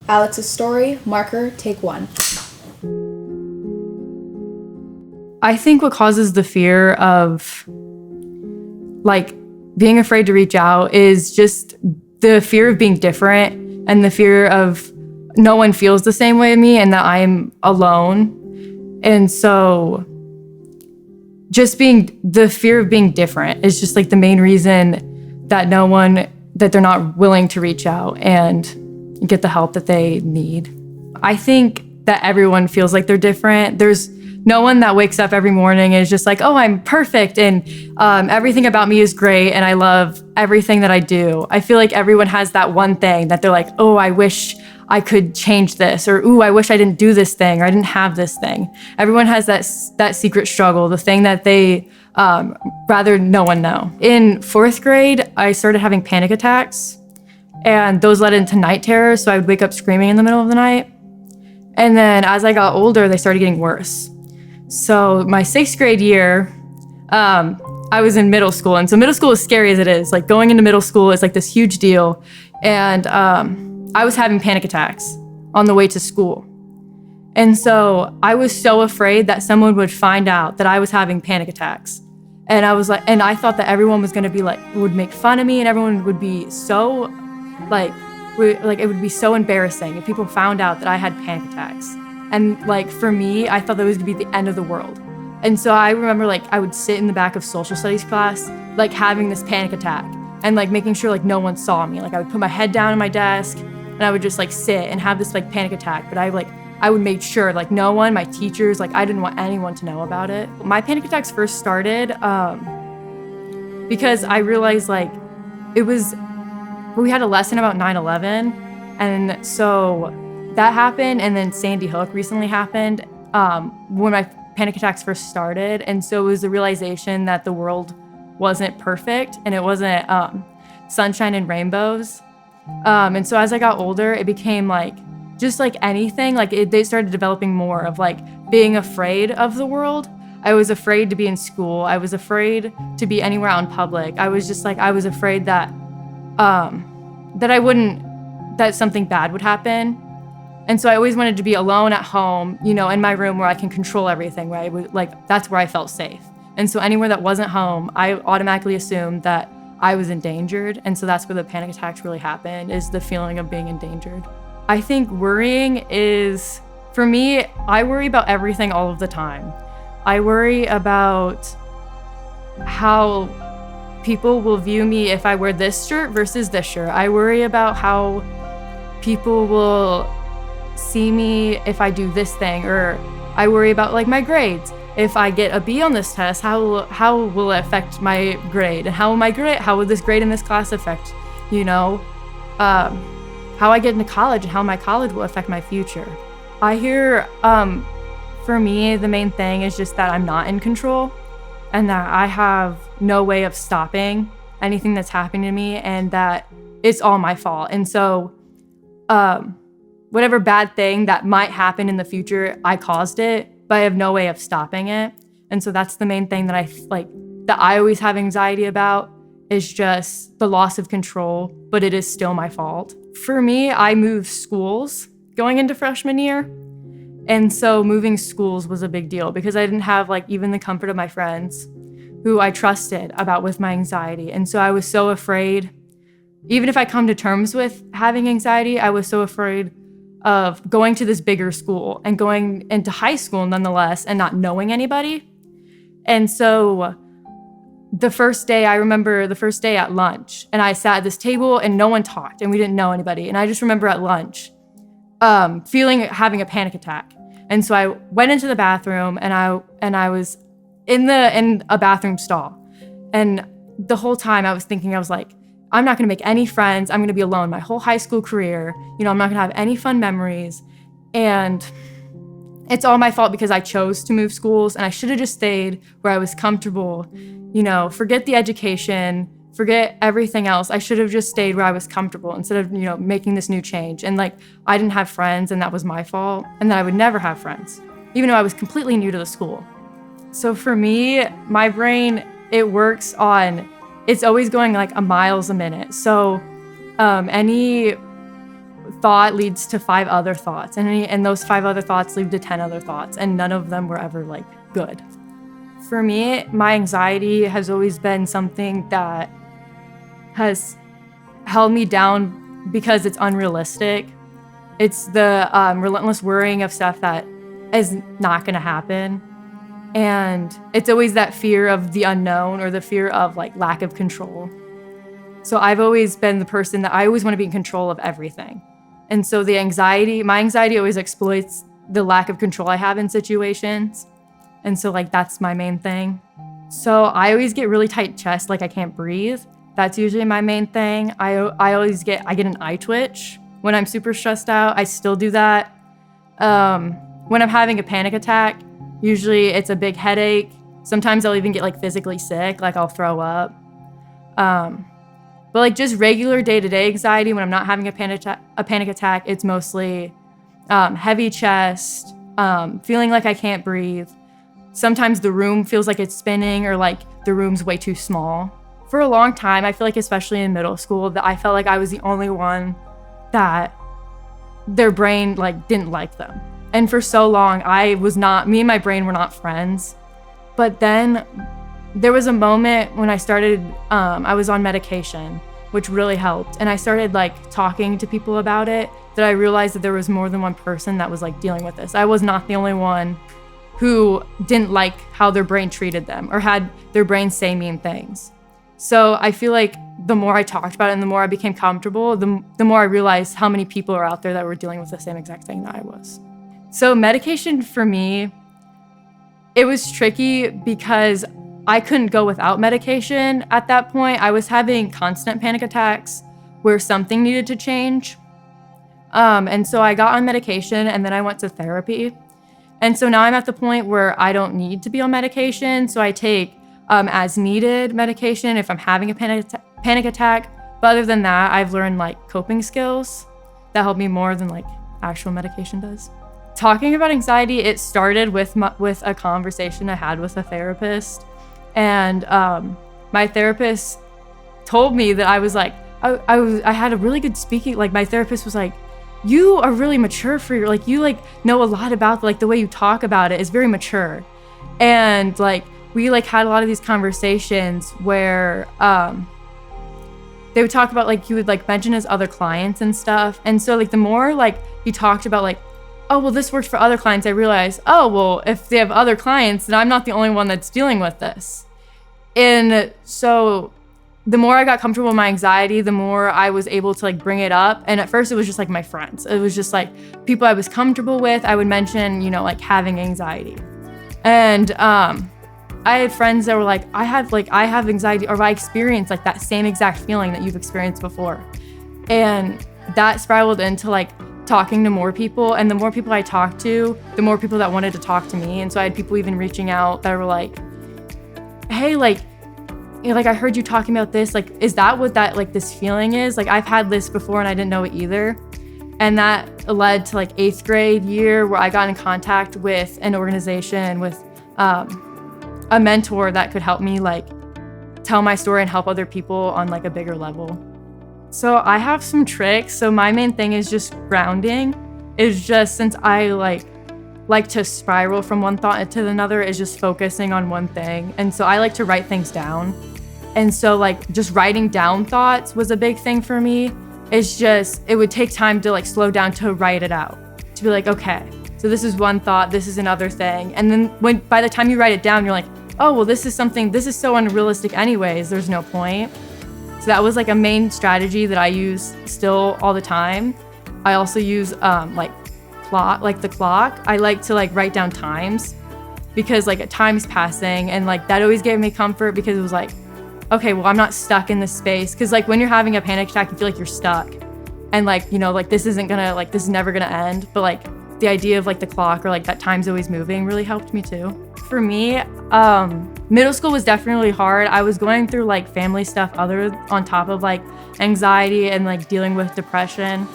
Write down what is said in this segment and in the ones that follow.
Alex's story, marker, take 1. I think what causes the fear of being afraid to reach out is just the fear of being different and the fear of no one feels the same way as me and that I'm alone. And so just the fear of being different is just the main reason that they're not willing to reach out and get the help that they need. I think that everyone feels like they're different. There's no one that wakes up every morning and is just oh, I'm perfect and everything about me is great and I love everything that I do. I feel like everyone has that one thing that they're oh, I wish I could change this, or ooh, I wish I didn't do this thing, or I didn't have this thing. Everyone has that secret struggle, the thing that they rather no one know. In 4th grade, I started having panic attacks, and those led into night terrors, so I would wake up screaming in the middle of the night. And then as I got older, they started getting worse. So my 6th grade year, I was in middle school. And so middle school is scary as it is. Going into middle school is this huge deal. And I was having panic attacks on the way to school. And so I was so afraid that someone would find out that I was having panic attacks. And I thought that everyone was gonna be would make fun of me, and everyone would be so it would be so embarrassing if people found out that I had panic attacks. And for me, I thought that was gonna be the end of the world. And so I remember I would sit in the back of social studies class, having this panic attack and making sure no one saw me. I would put my head down on my desk and I would just sit and have this panic attack. But I would make sure no one, my teachers, I didn't want anyone to know about it. My panic attacks first started because I realized we had a lesson about 9/11, and so that happened, and then Sandy Hook recently happened when my panic attacks first started. And so it was the realization that the world wasn't perfect and it wasn't sunshine and rainbows. And so as I got older, it became just anything, they started developing more of being afraid of the world. I was afraid to be in school. I was afraid to be anywhere out in public. I was just I was afraid that that something bad would happen. And so I always wanted to be alone at home, in my room where I can control everything, where I would that's where I felt safe. And so anywhere that wasn't home, I automatically assumed that I was endangered. And so that's where the panic attacks really happen, is the feeling of being endangered. I think worrying is, for me, I worry about everything all of the time. I worry about how people will view me if I wear this shirt versus this shirt. I worry about how people will see me if I do this thing, or I worry about my grades. If I get a B on this test, how will it affect my grade? And how will this grade in this class affect, how I get into college and how my college will affect my future. I hear, for me, the main thing is just that I'm not in control and that I have no way of stopping anything that's happening to me, and that it's all my fault. And so, whatever bad thing that might happen in the future, I caused it, but I have no way of stopping it. And so that's the main thing that I always have anxiety about, is just the loss of control, but it is still my fault. For me, I moved schools going into freshman year. And so moving schools was a big deal because I didn't have even the comfort of my friends who I trusted with my anxiety. And so I was so afraid, even if I come to terms with having anxiety, I was so afraid of going to this bigger school and going into high school nonetheless and not knowing anybody. And so I remember the first day at lunch, and I sat at this table and no one talked and we didn't know anybody. And I just remember at lunch having a panic attack. And so I went into the bathroom and I was in a bathroom stall. And the whole time I was thinking, I'm not gonna make any friends. I'm gonna be alone my whole high school career. I'm not gonna have any fun memories. And it's all my fault because I chose to move schools, and I should have just stayed where I was comfortable. Forget the education, forget everything else. I should have just stayed where I was comfortable instead of, making this new change. And I didn't have friends, and that was my fault, and that I would never have friends, even though I was completely new to the school. So for me, my brain, it works on, it's always going a miles a minute. So any thought leads to 5 other thoughts, and those 5 other thoughts lead to 10 other thoughts, and none of them were ever like good. For me, my anxiety has always been something that has held me down because it's unrealistic. It's the relentless worrying of stuff that is not going to happen. And it's always that fear of the unknown or the fear of like lack of control. So I've always been the person that I always want to be in control of everything. And so my anxiety always exploits the lack of control I have in situations. And so like that's my main thing. So I always get really tight chest, like I can't breathe. That's usually my main thing. I get an eye twitch when I'm super stressed out. I still do that. When I'm having a panic attack, usually it's a big headache. Sometimes I'll even get like physically sick, like I'll throw up. But like just regular day-to-day anxiety, when I'm not having a panic attack, it's mostly heavy chest, feeling like I can't breathe. Sometimes the room feels like it's spinning or like the room's way too small. For a long time, I feel like especially in middle school, that I felt like I was the only one that their brain like didn't like them. And for so long, me and my brain were not friends. But then there was a moment when I was on medication, which really helped. And I started like talking to people about it, that I realized that there was more than one person that was like dealing with this. I was not the only one who didn't like how their brain treated them or had their brain say mean things. So I feel like the more I talked about it and the more I became comfortable, the more I realized how many people are out there that were dealing with the same exact thing that I was. So medication for me, it was tricky because I couldn't go without medication at that point. I was having constant panic attacks where something needed to change. And so I got on medication and then I went to therapy. And so now I'm at the point where I don't need to be on medication. So I take as needed medication if I'm having a panic attack. But other than that, I've learned like coping skills that help me more than like actual medication does. Talking about anxiety, it started with a conversation I had with a therapist. And my therapist told me that I was like, I had a really good speaking, like my therapist was like, you are really mature for your, like, you like know a lot about, like the way you talk about it is very mature. And like, we like had a lot of these conversations where they would talk about like, he would like mention his other clients and stuff. And so like the more like he talked about like, oh, well, this works for other clients, I realized, oh, well, if they have other clients, then I'm not the only one that's dealing with this. And so the more I got comfortable with my anxiety, the more I was able to like bring it up. And at first it was just like my friends. It was just like people I was comfortable with. I would mention, you know, like having anxiety. And I had friends that were like, I have anxiety, or I experienced like that same exact feeling that you've experienced before. And that spiraled into like talking to more people. And the more people I talked to, the more people that wanted to talk to me. And so I had people even reaching out that were like, hey, like, you know, like I heard you talking about this, like, is that what that, like this feeling is? Like I've had this before and I didn't know it either. And that led to like 8th grade year where I got in contact with an organization with a mentor that could help me like tell my story and help other people on like a bigger level. So I have some tricks. So my main thing is just grounding. Is just, since I like to spiral from one thought to another, is just focusing on one thing. And so I like to write things down. And so like just writing down thoughts was a big thing for me. It's just, it would take time to like slow down to write it out, to be like, okay, so this is one thought, this is another thing. And then by the time you write it down, you're like, oh, well, this is so unrealistic anyways, there's no point. So that was like a main strategy that I use still all the time. I also use the clock. I like to like write down times, because like time's passing, and like that always gave me comfort, because it was like, okay, well, I'm not stuck in this space. Because like when you're having a panic attack, you feel like you're stuck, and like, you know, like this is never gonna end. But like the idea of like the clock or like that time's always moving really helped me too. For me, middle school was definitely hard. I was going through like family stuff on top of like anxiety and like dealing with depression.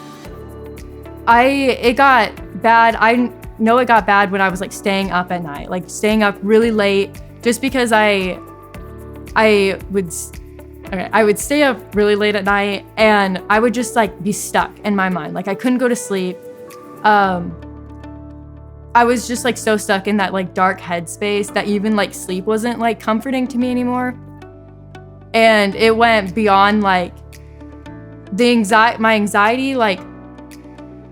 It got bad. I know it got bad when I was like staying up at night, like staying up really late, just because I would Okay, I would stay up really late at night and I would just like be stuck in my mind. Like I couldn't go to sleep. I was just like so stuck in that like dark headspace that even like sleep wasn't like comforting to me anymore. And it went beyond like my anxiety like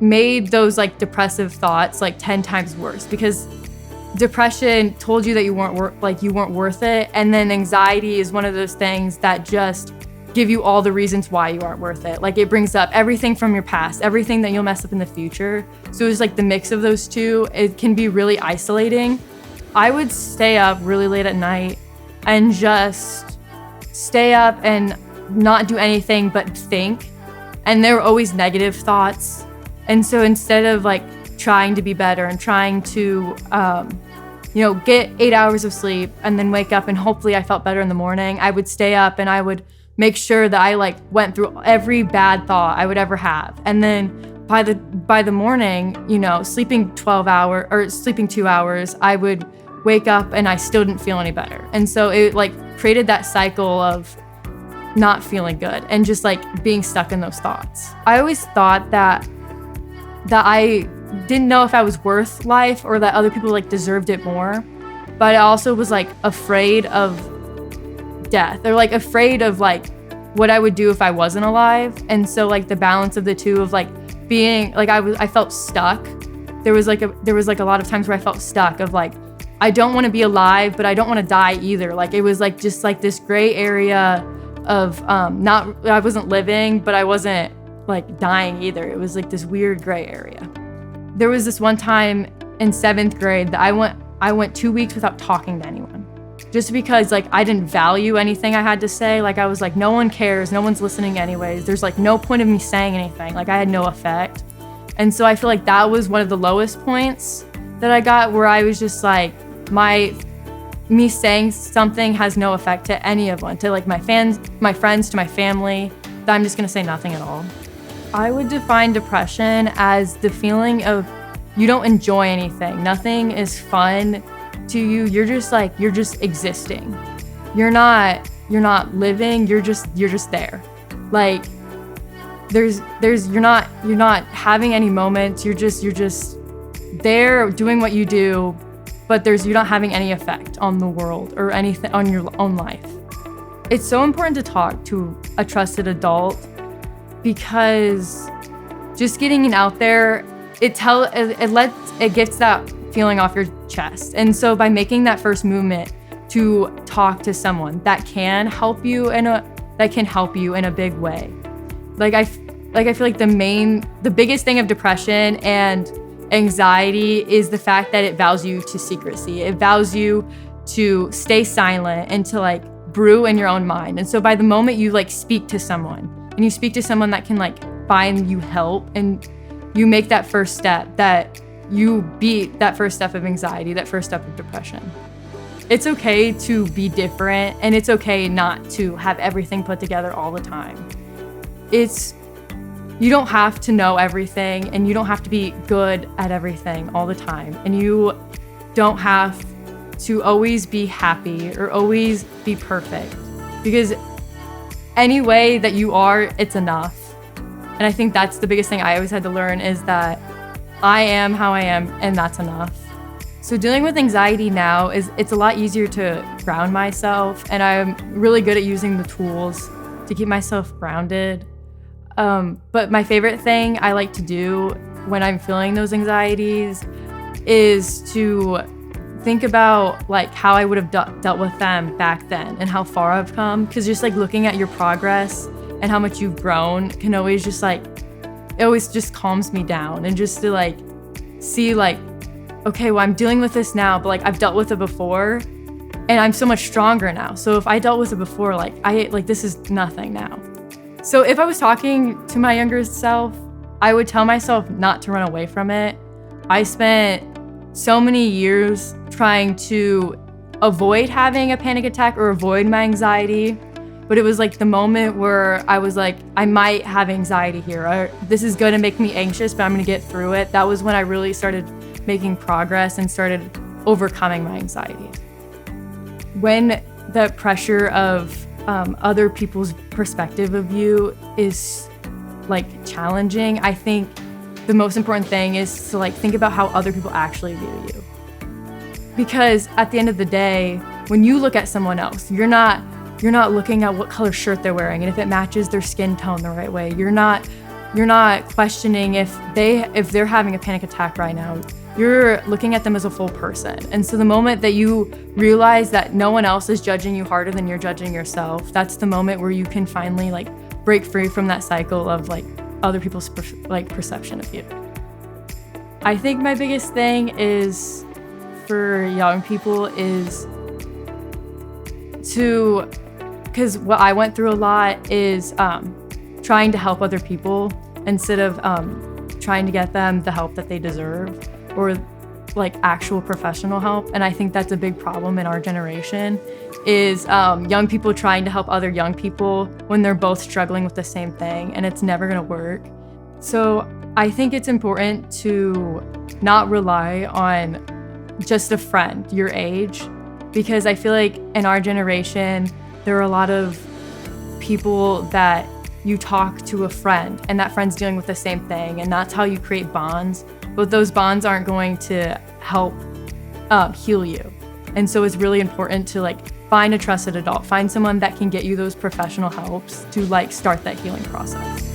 made those like depressive thoughts like 10 times worse, because depression told you that you weren't worth it, and then anxiety is one of those things that just give you all the reasons why you aren't worth it. Like it brings up everything from your past, everything that you'll mess up in the future. So it's like the mix of those two. It can be really isolating. I would stay up really late at night and just stay up and not do anything but think. And there were always negative thoughts. And so instead of like trying to be better and trying to, get 8 hours of sleep and then wake up and hopefully I felt better in the morning, I would stay up and I would make sure that I like went through every bad thought I would ever have. And then by the morning, sleeping 12 hours or sleeping 2 hours, I would wake up and I still didn't feel any better. And so it like created that cycle of not feeling good and just like being stuck in those thoughts. I always thought that I didn't know if I was worth life or that other people like deserved it more. But I also was like afraid of death, or like afraid of like what I would do if I wasn't alive. And so like the balance of the two of like being like I felt stuck. There was like a lot of times where I felt stuck of like I don't want to be alive, but I don't want to die either. Like it was like just like this gray area of I wasn't living, but I wasn't like dying either. It was like this weird gray area. There was this one time in 7th grade that I went 2 weeks without talking to anyone, just because like I didn't value anything I had to say. Like I was like, no one cares, no one's listening anyways. There's like no point of me saying anything. Like I had no effect. And so I feel like that was one of the lowest points that I got, where I was just like, me saying something has no effect to anyone, to like my friends, to my family, that I'm just gonna say nothing at all. I would define depression as the feeling of you don't enjoy anything. Nothing is fun to you. You're just existing. You're not living. You're just there. Like you're not having any moments. You're just there doing what you do, but you're not having any effect on the world or anything on your own life. It's so important to talk to a trusted adult, because just getting it out there, it gets that feeling off your chest. And so by making that first movement to talk to someone that can help you in a big way. I feel like the biggest thing of depression and anxiety is the fact that it vows you to secrecy. It vows you to stay silent and to like brew in your own mind. And so by the moment you like speak to someone, and you speak to someone that can like find you help, and you make that first step, that you beat that first step of anxiety, that first step of depression. It's okay to be different, and it's okay not to have everything put together all the time. You don't have to know everything, and you don't have to be good at everything all the time, and you don't have to always be happy or always be perfect, because any way that you are, it's enough. And I think that's the biggest thing I always had to learn, is that I am how I am, and that's enough. So dealing with anxiety now it's a lot easier to ground myself, and I'm really good at using the tools to keep myself grounded. But my favorite thing I like to do when I'm feeling those anxieties is to think about like how I would have dealt with them back then and how far I've come. Because just like looking at your progress and how much you've grown can always just like, it always just calms me down, and just to like see like, okay, well I'm dealing with this now, but like I've dealt with it before and I'm so much stronger now. So if I dealt with it before, this is nothing now. So if I was talking to my younger self, I would tell myself not to run away from it. I spent so many years trying to avoid having a panic attack or avoid my anxiety, but it was like the moment where I was like, I might have anxiety here, or this is gonna make me anxious, but I'm gonna get through it. That was when I really started making progress and started overcoming my anxiety. When the pressure of other people's perspective of you is like challenging, I think the most important thing is to like think about how other people actually view you. Because at the end of the day, when you look at someone else, you're not looking at what color shirt they're wearing and if it matches their skin tone the right way. You're not questioning if they're having a panic attack right now. You're looking at them as a full person. And so the moment that you realize that no one else is judging you harder than you're judging yourself, that's the moment where you can finally like break free from that cycle of like other people's perception of you. I think my biggest thing is for young people is because what I went through a lot is trying to help other people instead of trying to get them the help that they deserve or like actual professional help. And I think that's a big problem in our generation is young people trying to help other young people when they're both struggling with the same thing, and it's never gonna work. So I think it's important to not rely on just a friend your age, because I feel like in our generation, there are a lot of people that you talk to a friend and that friend's dealing with the same thing, and that's how you create bonds, but those bonds aren't going to help heal you. And so it's really important to like find a trusted adult, find someone that can get you those professional helps to like start that healing process.